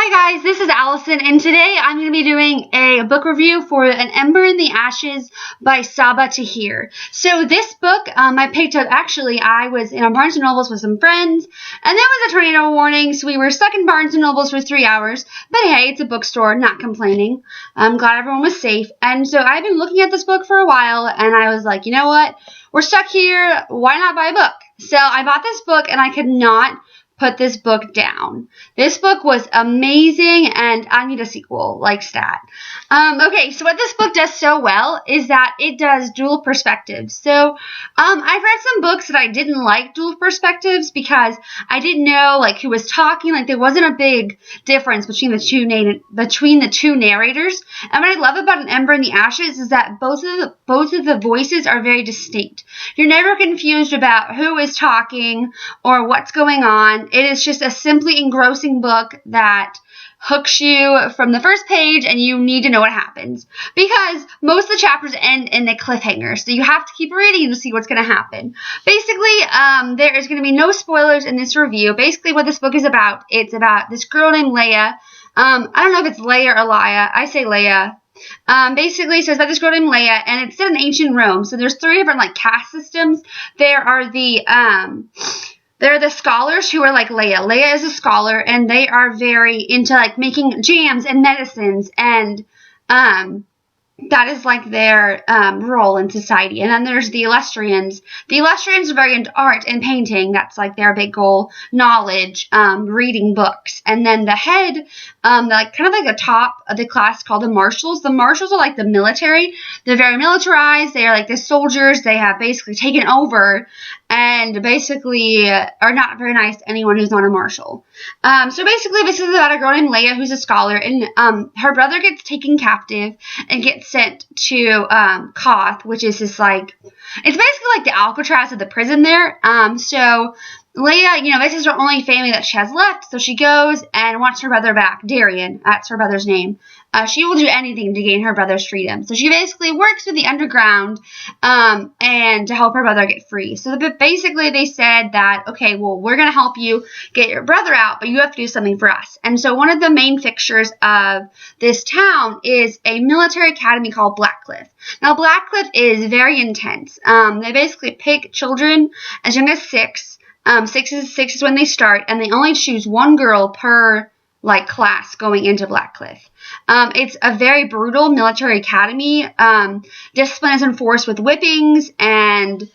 Hi guys, this is Allison, and today I'm going to be doing a book review for An Ember in the Ashes by Sabaa Tahir. So this book I picked up, I was in a Barnes & Nobles with some friends, and there was a tornado warning, so we were stuck in Barnes & Nobles for 3 hours, but hey, it's a bookstore, not complaining. I'm glad everyone was safe, and so I've been looking at this book for a while, and I was like, you know what, we're stuck here, why not buy a book? So I bought this book, and I could not put this book down. This book was amazing, and I need a sequel, like stat. Okay, so what this book does so well is that it does dual perspectives. So, I've read some books that I didn't like dual perspectives because I didn't know, like, who was talking. Like, there wasn't a big difference between the two narrators. And what I love about An Ember in the Ashes is that both of the voices are very distinct. You're never confused about who is talking or what's going on. It is just a simply engrossing book that hooks you from the first page, and you need to know what happens. Because most of the chapters end in a cliffhanger, so you have to keep reading to see what's going to happen. Basically, there is going to be no spoilers in this review. Basically, what this book is about, it's about this girl named Leia. I don't know if it's Leia or Leia. I say Leia. Basically, so it's about this girl named Leia, and it's set in ancient Rome. So there's 3 different, like, caste systems. There are the scholars who are like Leia. Leia is a scholar, and they are very into, like, making jams and medicines, and that is, like, their role in society. And then there's the Illustrians. The Illustrians are very into art and painting. That's, like, their big goal. Knowledge, reading books. And then the head, kind of like the top of the class called the Marshals. The Marshals are like the military. They're very militarized. They are like the soldiers. They have basically taken over and basically are not very nice to anyone who's not a marshal. So basically, this is about a girl named Leia who's a scholar, and her brother gets taken captive and gets sent to Koth, which is this, like, it's basically like the Alcatraz of the prison there. So Leia, this is her only family that she has left, so she goes and wants her brother back. Darian, that's her brother's name. She will do anything to gain her brother's freedom. So she basically works with the underground and to help her brother get free. So basically they said that, okay, well, we're going to help you get your brother out, but you have to do something for us. And so one of the main fixtures of this town is a military academy called Blackcliff. Now, Blackcliff is very intense. They basically pick children as young as 6. 6 is when they start, and they only choose 1 girl per, like, class going into Blackcliff. It's a very brutal military academy. Discipline is enforced with whippings and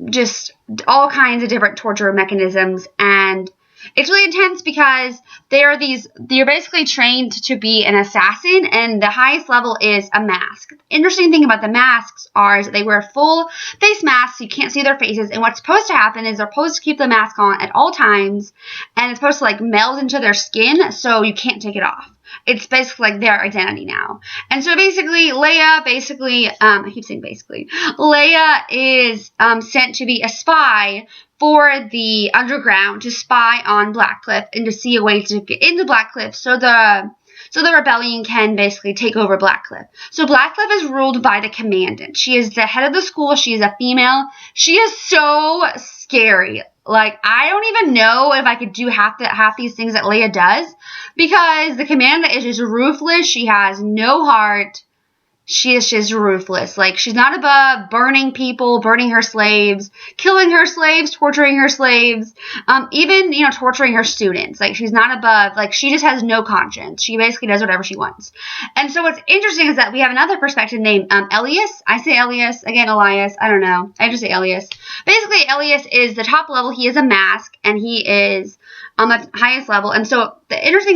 just all kinds of different torture mechanisms, and it's really intense because you're basically trained to be an assassin, and the highest level is a mask. The interesting thing about the masks is that they wear full face masks, so you can't see their faces, and what's supposed to happen is they're supposed to keep the mask on at all times, and it's supposed to, like, meld into their skin, so you can't take it off. It's basically like their identity now. And so basically, Leia, I keep saying basically, Leia is sent to be a spy for the underground, to spy on Blackcliff and to see a way to get into Blackcliff so the rebellion can basically take over Blackcliff. So Blackcliff is ruled by the commandant. She is the head of the school. She is a female. She is so scary. Like, I don't even know if I could do half these things that Leia does, because the commandant is just ruthless. She has no heart. She is just ruthless. Like, she's not above burning people, burning her slaves, killing her slaves, torturing her slaves, even, torturing her students. Like, she's not above, like, she just has no conscience. She basically does whatever she wants. And so what's interesting is that we have another perspective named Elias. I say Elias, again, Elias, I don't know. I just say Elias. Basically, Elias is the top level. He is a mask, and he is on the highest level. And so the interesting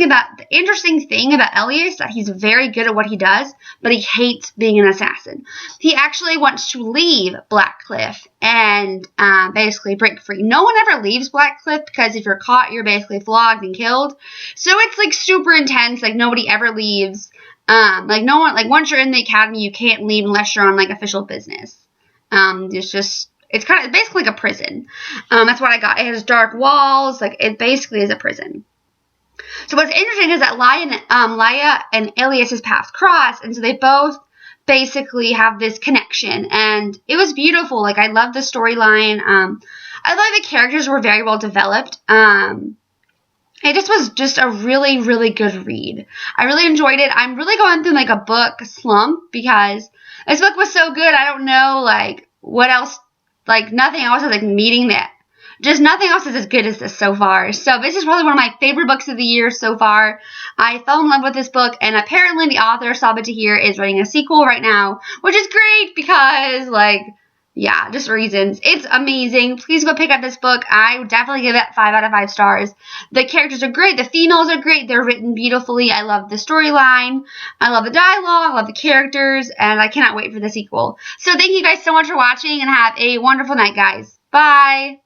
thing about Elias is that he's very good at what he does, but he hates being an assassin. He actually wants to leave Blackcliff and basically break free. No one ever leaves Blackcliff, because if you're caught, you're basically flogged and killed. So it's, like, super intense. Like, nobody ever leaves. Once you're in the academy, you can't leave unless you're on, like, official business. It's basically like a prison. That's what I got. It has dark walls. Like, it basically is a prison. So what's interesting is that Leia and Elias's paths cross, and so they both basically have this connection, and it was beautiful. Like, I love the storyline. I love the characters were very well developed. it just was just a really, really good read. I really enjoyed it. I'm really going through like a book slump because this book was so good. I don't know like what else, like nothing else is like meeting that. Just nothing else is as good as this so far. So this is probably one of my favorite books of the year so far. I fell in love with this book, and apparently the author, Sabaa Tahir, is writing a sequel right now, which is great because, like, yeah, just reasons. It's amazing. Please go pick up this book. I would definitely give it 5 out of 5 stars. The characters are great. The females are great. They're written beautifully. I love the storyline. I love the dialogue. I love the characters. And I cannot wait for the sequel. So thank you guys so much for watching, and have a wonderful night, guys. Bye.